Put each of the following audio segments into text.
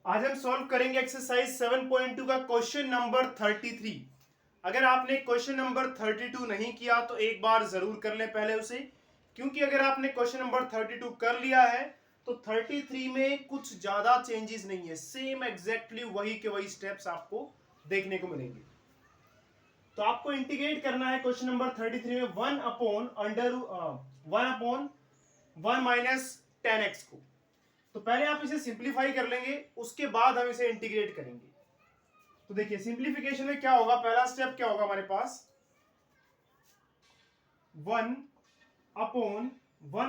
आज हम सॉल्व करेंगे एक्सरसाइज 7.2 का क्वेश्चन नंबर 33। अगर आपने क्वेश्चन नंबर 32 नहीं किया तो एक बार जरूर कर लें पहले उसे, क्योंकि अगर आपने क्वेश्चन नंबर 32 कर लिया है तो 33 में कुछ ज्यादा चेंजेस नहीं है, सेम एग्जैक्टली वही के वही स्टेप्स आपको देखने को मिलेंगे। तो आपको इंटीग्रेट करना है क्वेश्चन नंबर 33 में 1 माइनस 10x को। तो पहले आप इसे सिंप्लीफाई कर लेंगे, उसके बाद हम इसे इंटीग्रेट करेंगे। तो देखिए सिंप्लीफिकेशन में क्या होगा, पहला स्टेप क्या होगा हमारे पास, 1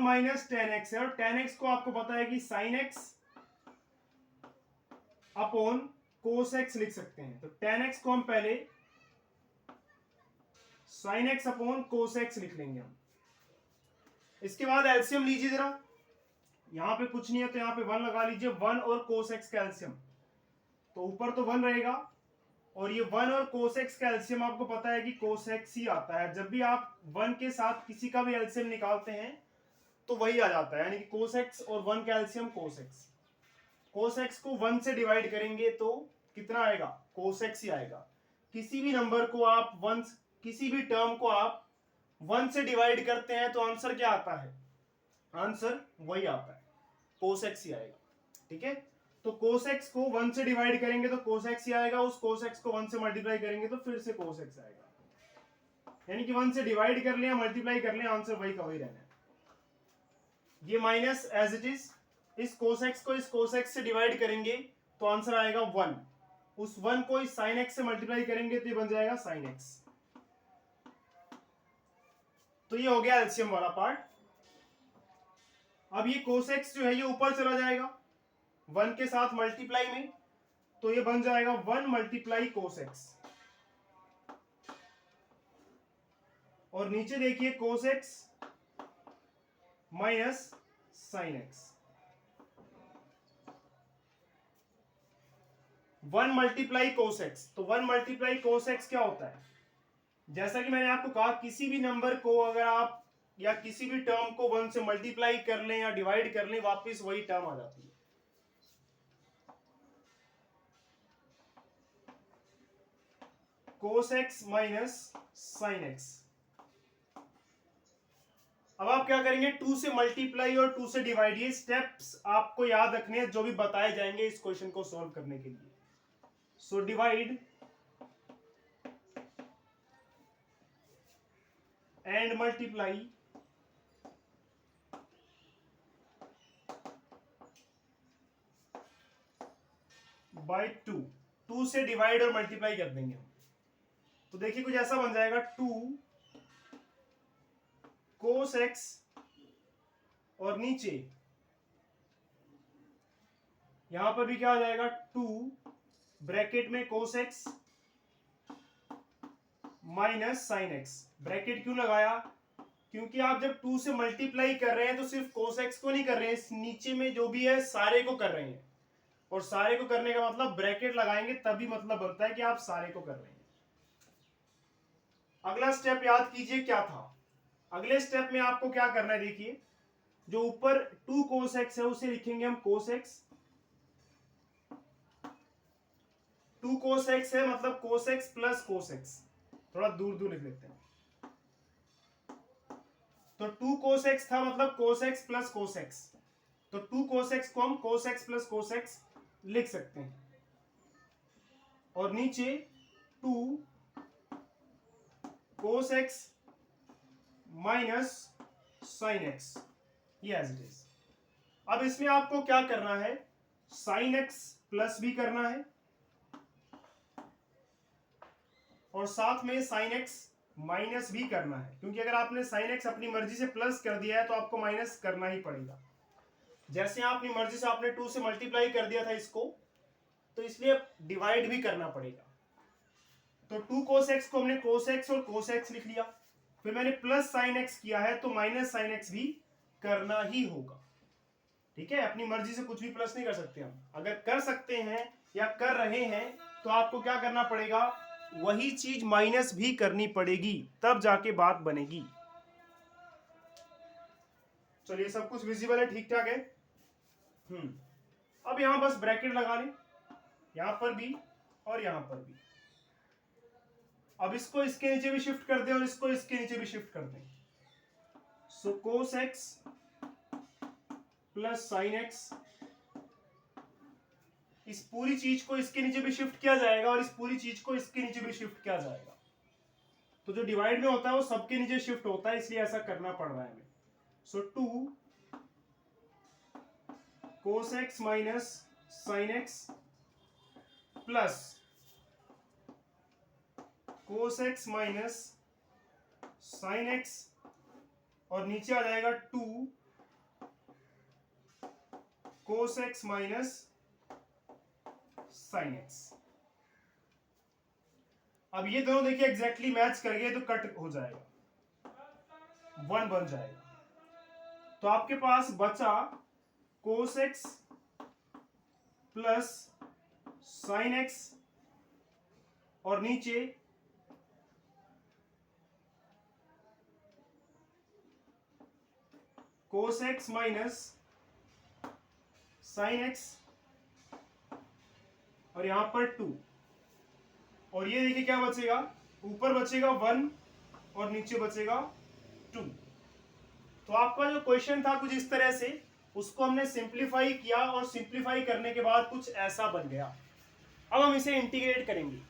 माइनस 10x है और 10x को आपको पता है कि sin x upon cos x लिख सकते हैं। तो 10x को हम पहले sin x upon cos x लिख लेंगे हम। इसके बाद एलसीएम लीजिए जरा, यहां पे कुछ नहीं है तो यहां पे 1 लगा लीजिए, 1 और cos x का एलसीएम, तो ऊपर तो 1 रहेगा और ये 1 और cos x का एलसीएम आपको पता है कि cos x ही आता है। जब भी आप 1 के साथ किसी का भी एलसीएम निकालते हैं तो वही आ जाता है, यानी कि cos x और 1 का LCM cos x। cos x को 1 से डिवाइड करेंगे तो कितना आएगा, cos x ही आएगा। किसी भी नंबर को आप 1, किसी भी टर्म को आप 1 से डिवाइड करते हैं तो आंसर क्या आता है, आंसर वही आता है, cos x ही आएगा। ठीक है, तो cos x को 1 से डिवाइड करेंगे तो cos x ही आएगा, उस cos x को 1 से मल्टीप्लाई करेंगे तो फिर से cos x आएगा। यानी कि 1 से डिवाइड कर लिया, मल्टीप्लाई कर लिया, आंसर वही का वही रहना है। ये माइनस एज इट इज, इस cos x को इस cos x से डिवाइड करेंगे तो आंसर आएगा 1, उस 1 को इस sin x से मल्टीप्लाई करेंगे तो ये बन जाएगा sin x। तो ये हो गया एलसीएम वाला पार्ट। अब ये cos x जो है ये ऊपर चला जाएगा 1 के साथ मल्टीप्लाई में, तो ये बन जाएगा 1 मल्टीप्लाई cos x, और नीचे देखिए cos x minus sin x। 1 multiply cos x, तो 1 मल्टीप्लाई cos x क्या होता है, जैसा कि मैंने आपको कहा किसी भी नंबर को अगर आप या किसी भी टर्म को 1 से मल्टीप्लाई कर लें या डिवाइड कर लें, वापस वही टर्म आ जाती है। cos x minus sin x। अब आप क्या करेंगे, 2 से मल्टीप्लाई और 2 से डिवाइड, ये स्टेप्स आपको याद रखने हैं जो भी बताए जाएंगे इस क्वेश्चन को सॉल्व करने के लिए। So divide and multiply by 2 से डिवाइड और मल्टीप्लाई कर देंगे हम, तो देखिए कुछ ऐसा बन जाएगा 2 cos x और नीचे यहां पर भी क्या आ जाएगा 2 ब्रैकेट में cos x minus sin x। Bracket क्यों लगाया, क्योंकि आप जब 2 से मल्टीप्लाई कर रहे हैं तो सिर्फ cos x को नहीं कर रहे हैं, इस नीचे में जो भी है सारे को कर रहे हैं, और सारे को करने का मतलब ब्रैकेट लगाएंगे तभी मतलब बनता है कि आप सारे को कर रहे हैं। अगला स्टेप याद कीजिए क्या था, अगले स्टेप में आपको क्या करना है, देखिए जो ऊपर 2 cos x है उसे लिखेंगे हम cos x, 2 cos x है मतलब cos x plus cos x, थोड़ा दूर दूर लिख लेते हैं। तो 2 cos x था मतलब cos x plus cos x, तो 2 cos x को हम cos x plus cos x लिख सकते हैं, और नीचे 2 cos x minus sin x, ये एज इट इज। अब इसमें आपको क्या करना है, sin x प्लस भी करना है और साथ में sin x माइनस भी करना है, क्योंकि अगर आपने sin x अपनी मर्जी से प्लस कर दिया है तो आपको माइनस करना ही पड़ेगा। जैसे अपनी मर्जी से आपने 2 से मल्टीप्लाई कर दिया था इसको, तो इसलिए डिवाइड भी करना पड़ेगा। तो 2 cos x को हमने cos x और cos x लिख लिया, फिर मैंने प्लस sin x किया है तो माइनस sin x भी करना ही होगा। ठीक है, अपनी मर्जी से कुछ भी प्लस नहीं कर सकते हम, अगर कर सकते हैं या कर रहे हैं तो आपको क्या करना पड़ेगा, वही चीज माइनस भी करनी पड़ेगी, तब जाके बात बनेगी। चलिए सब कुछ विजिबल है, ठीक ठाक है। अब यहां बस ब्रैकेट लगा लें, यहां पर भी और यहां पर भी। अब इसको इसके नीचे भी शिफ्ट कर दें और इसको इसके नीचे भी शिफ्ट कर दें। So cos x plus sine x, इस पूरी चीज को इसके नीचे भी शिफ्ट किया जाएगा और इस पूरी चीज को इसके नीचे भी शिफ्ट किया जाएगा। तो जो डिवाइड में होता है वो सबके नीचे शिफ्ट होता है, इसलिए ऐसा करना पड़ रहा है हमें। सो 2 cos x minus sine x plus cos x minus sine x, और नीचे आ जाएगा 2 cos x minus sine x. अब ये दोनों देखिए एग्जैक्टली मैच कर गए तो कट हो जाएगा, 1 बन जाएगा। तो आपके पास बचा cos x plus sine x और नीचे cos x minus sine x और यहां पर 2, और ये देखिए क्या बचेगा, ऊपर बचेगा 1 और नीचे बचेगा 2। तो आपका जो क्वेश्चन था कुछ इस तरह से, उसको हमने सिंप्लीफाई किया और सिंप्लीफाई करने के बाद कुछ ऐसा बन गया। अब हम इसे इंटीग्रेट करेंगे।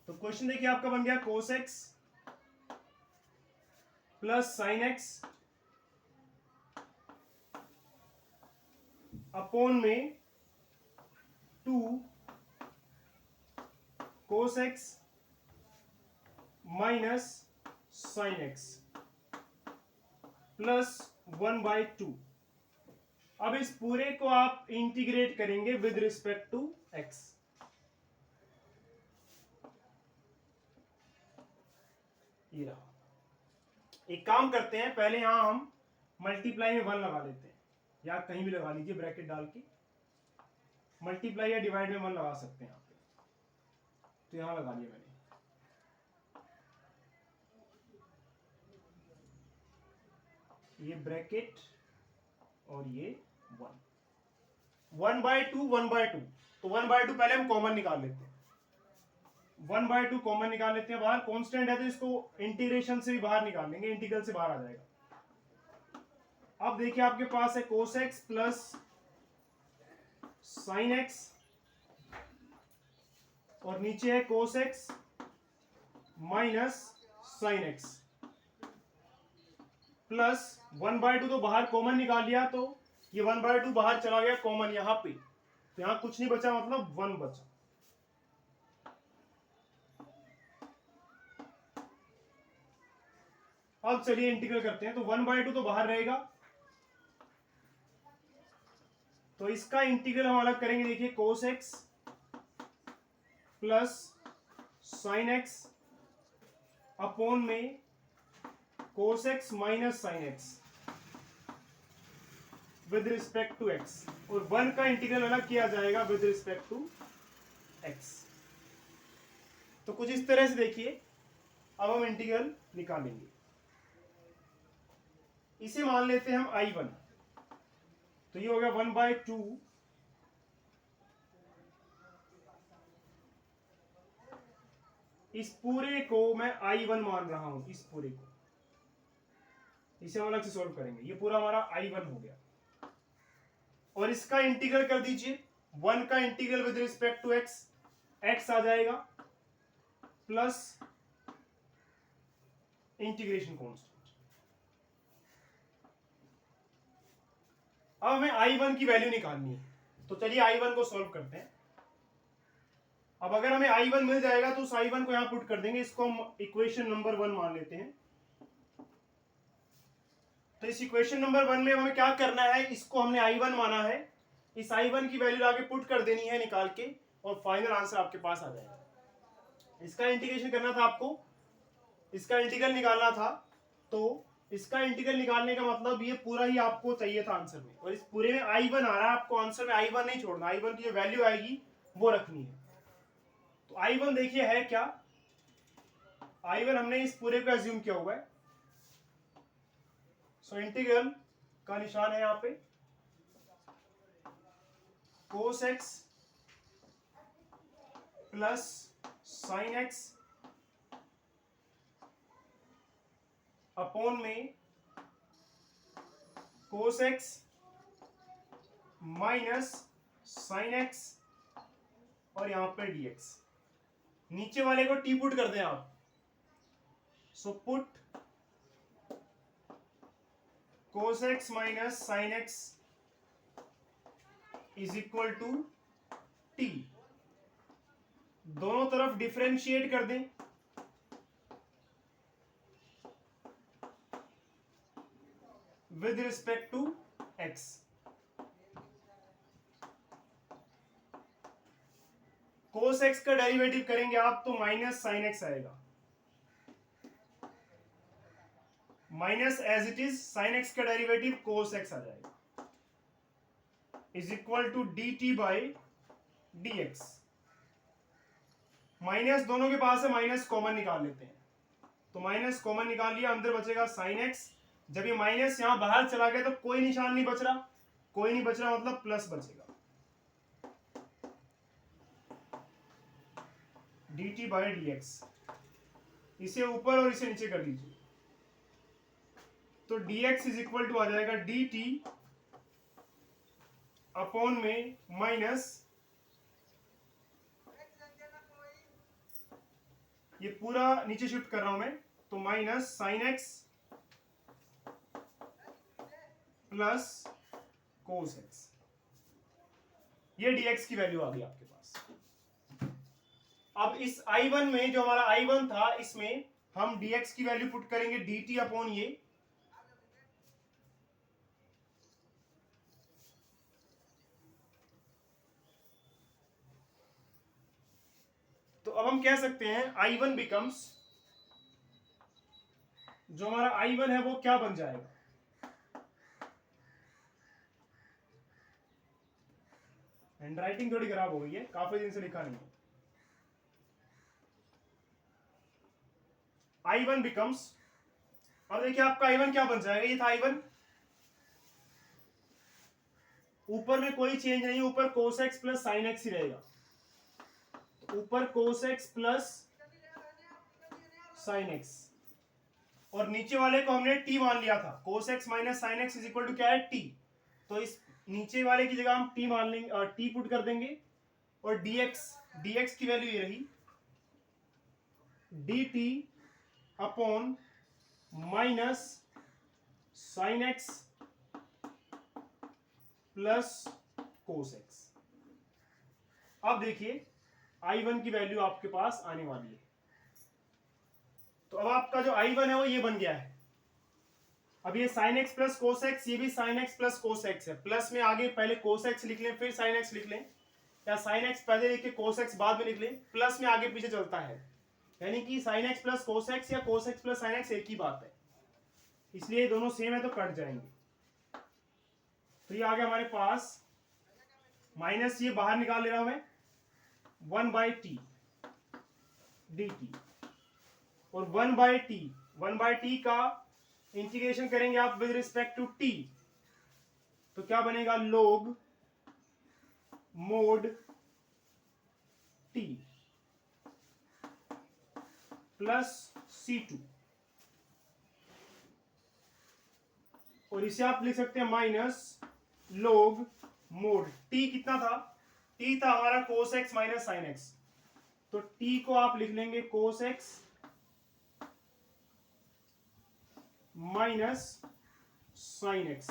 तो क्वेश्चन देखिए आपका बन गया cos x plus sine x upon में 2 cos x minus sine x plus 1/2। अब इस पूरे को आप इंटीग्रेट करेंगे विद रिस्पेक्ट टू x। ये रहा। एक काम करते हैं, पहले यहां हम मल्टीप्लाई में 1 लगा लेते हैं, या कहीं भी लगा लीजिए ब्रैकेट डाल के। मल्टीप्लाई या डिवाइड में 1 लगा सकते हैं यहाँ पे, तो यहां लगा लिया मैंने। ये ब्रैकेट और ये 1/2 1/2। तो 1/2 पहले हम कॉमन निकाल लेते हैं, 1/2 कॉमन निकाल लेते हैं बाहर। कांस्टेंट है तो इसको इंटीग्रेशन से भी बाहर निकाल लेंगे, इंटीग्रल से बाहर आ जाएगा। अब देखिए आपके पास है cos x plus sine x और नीचे है cos x minus sine x plus 1/2। तो बाहर कॉमन निकाल लिया तो ये 1/2 बाहर चला गया कॉमन यहां पे, तो यहां कुछ नहीं बचा, मतलब 1 बचा। अब चलिए इंटीग्रल करते हैं। तो 1/2 तो बाहर रहेगा, तो इसका इंटीग्रल हम अलग करेंगे। देखिए cos x plus sine x upon में cos x minus sine x with respect to x, और 1 का इंटीग्रल अलग किया जाएगा विद रिस्पेक्ट टू x। तो कुछ इस तरह से देखिए, अब हम इंटीग्रल निकालेंगे। इसे मान लेते हैं हम I1, तो ये हो गया 1/2 इस पूरे को मैं I1 मान रहा हूं, इस पूरे को इसे हम अलग से सॉल्व करेंगे। ये पूरा हमारा I1 हो गया, और इसका इंटीग्रल कर दीजिए। 1 का integral with respect to x, x आ जाएगा प्लस इंटीग्रेशन कांस्टेंट। अब हमें I1 की वैल्यू निकालनी है, तो चलिए I1 को सॉल्व करते हैं। अब अगर हमें I1 मिल जाएगा तो उस I1 को यहां पुट कर देंगे, इसको हम इक्वेशन नंबर 1 मान लेते हैं। तो इस इक्वेशन नंबर 1 में हमें क्या करना है, इसको हमने I1 माना है, इस I1 की वैल्यू आगे पुट कर देनी है निकाल के, और फाइनल आंसर आपके पास आ जाएगा। इसका इंटीग्रेशन करना था आपको, इसका इंटीग्रल निकालना था, तो इसका इंटीग्रल निकालने का मतलब ये पूरा ही आपको चाहिए था आंसर में, और इस पूरे में I1 आ रहा है, आपको आंसर में I1 नहीं छोड़ना, I1 की जो वैल्यू आएगी वो रखनी है। तो I1 देखिए है क्या, I1 हमने इस पूरे को एज्यूम किया हुआ है। सो इंटीग्रल का निशान है यहाँ पे cos x plus sin x upon में cos x minus sin x और यहां पे dx। नीचे वाले को टी पुट कर दें आप, so put cos x minus sin x is equal to t. दोनों तरफ डिफरेंशिएट कर दें, with respect to x। cos x का डेरिवेटिव करेंगे आप तो माइनस sin x आएगा, minus as it is sin x का डेरिवेटिव cos x आ जाएगा, is equal to d t by d x. Minus दोनों के पास है, माइनस कॉमन निकाल लेते हैं, तो माइनस कॉमन निकाल लिया, अंदर बचेगा sin x। जब ये माइनस यहां बाहर चला गया तो कोई निशान नहीं बच रहा, कोई नहीं बच रहा मतलब प्लस बचेगा, D t by d x. इसे ऊपर और इसे नीचे कर लीजिए, तो dx इज इक्वल टू आ जाएगा dt अपॉन में माइनस, ये पूरा नीचे शिफ्ट कर रहा हूं मैं, तो minus sin x plus cos x। ये dx की वैल्यू आ गई आपके पास। अब इस I1 में जो हमारा I1 था, इसमें हम dx की वैल्यू पुट करेंगे dt अपॉन ये, तो अब हम कह सकते हैं I1 बिकम्स, जो हमारा I1 है वो क्या बन जाएगा, हैंड राइटिंग थोड़ी खराब हो गई है, काफी दिन से लिखा नहीं है। I1 बिकम्स, अब देखिए आपका I1 क्या बन जाएगा, ये था I1, ऊपर में कोई चेंज नहीं, ऊपर cos x plus sin x ही रहेगा, ऊपर cos x plus sin x, और नीचे वाले को हमने t मान लिया था, cos x minus sin x is equal to क्या है t, तो इस नीचे वाले की जगह हम t मान लेंगे और t पुट कर देंगे, और dx की वैल्यू ये रही dt upon minus sin x plus cos x। अब देखिए I1 की वैल्यू आपके पास आने वाली है, तो अब आपका जो I1 है वो ये बन गया है। अब ये sin x plus cos x, ये भी sin x plus cos x है, प्लस में आगे पहले cos x लिख लें फिर sin x लिख लें, या sin x पहले लिख के cos x बाद में लिख लें, प्लस में आगे पीछे चलता है, यानी कि sin x plus cos x या cos x plus sin x एक ही बात है, इसलिए दोनों सेम है तो कट जाएंगे। तो ये आ गया हमारे पास, माइनस ये बाहर निकाल ले रहा हूं मैं, 1 बाई टी डी टी, और 1 बाई टी का इंटीग्रेशन करेंगे आप विद रिस्पेक्ट टू टी, तो क्या बनेगा, log mode T plus C2, और इसे आप लिख सकते हैं माइनस log मोड t, कितना था, t था हमारा cos x minus sin x, तो t को आप लिख लेंगे cos x minus sin x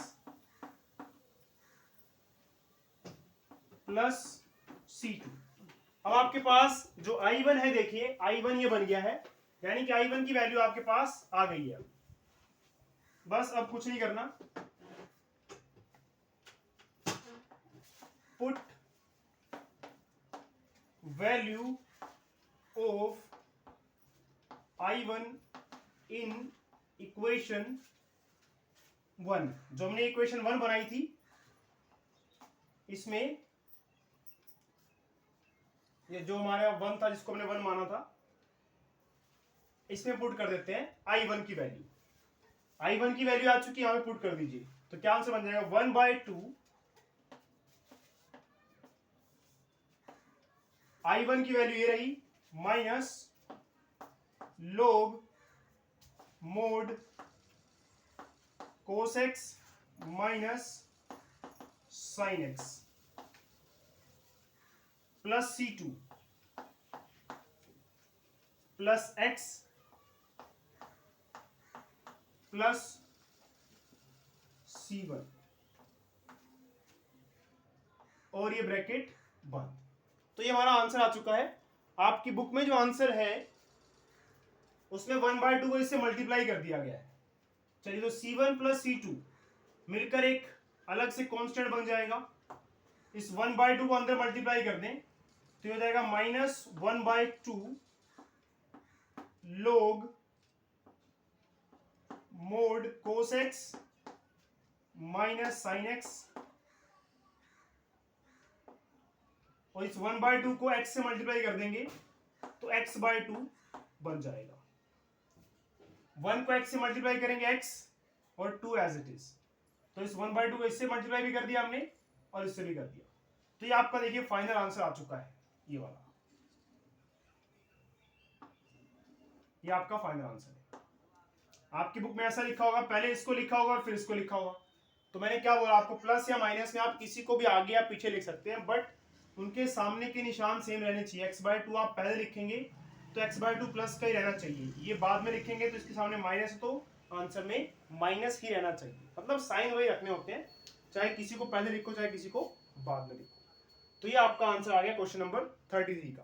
plus C2। अब आपके पास जो I1 है, देखिए I1 ये बन गया है, यानी कि I1 की वैल्यू आपके पास आ गई है। बस अब कुछ नहीं करना, put value of I1 in equation 1, जो हमने इक्वेशन 1 बनाई थी, इसमें ये जो हमारा 1 था जिसको हमने 1 माना था, इसमें पुट कर देते हैं I1 की वैल्यू। I1 की वैल्यू आ चुकी है, यहां पे पुट कर दीजिए, तो क्या आंसर बन जाएगा 1/2 I1 की वैल्यू ये रही minus log mode cos x minus sin x plus C2 plus x plus C1 और ये ब्रैकेट बंद। तो ये हमारा आंसर आ चुका है। आपकी बुक में जो आंसर है उसमें 1/2 को इससे मल्टीप्लाई कर दिया गया है। चलिए, तो C1 प्लस C2 मिलकर एक अलग से कांस्टेंट बन जाएगा। इस 1/2 को अंदर मल्टीप्लाई कर दें तो हो जाएगा -1/2 log mode cos x minus sin x, और इस 1/2 को x से मल्टीप्लाई कर देंगे तो x/2 बन जाएगा। 1 को x से मल्टीप्लाई करेंगे x और 2 एज इट इज, तो इस 1/2 को इससे मल्टीप्लाई भी कर दिया हमने और इससे भी कर दिया। तो ये आपका देखिए फाइनल आंसर आ चुका है, ये वाला, ये आपका फाइनल आंसर है। आपकी बुक में ऐसा लिखा होगा, पहले इसको लिखा होगा और फिर इसको लिखा होगा। तो मैंने क्या बोला आपको, प्लस या माइनस में आप किसी को भी आगे या पीछे लिख सकते हैं, बट उनके सामने के निशान सेम रहने चाहिए। x/2 आप पहले लिखेंगे तो x/2 प्लस का ही रहना चाहिए, ये बाद में लिखेंगे तो इसके सामने माइनस, तो आंसर में माइनस ही रहना चाहिए। मतलब साइन वही रखने होते हैं, चाहे किसी को पहले लिखो चाहे किसी को बाद में लिखो। तो ये आपका आंसर आ गया क्वेश्चन नंबर 33 का।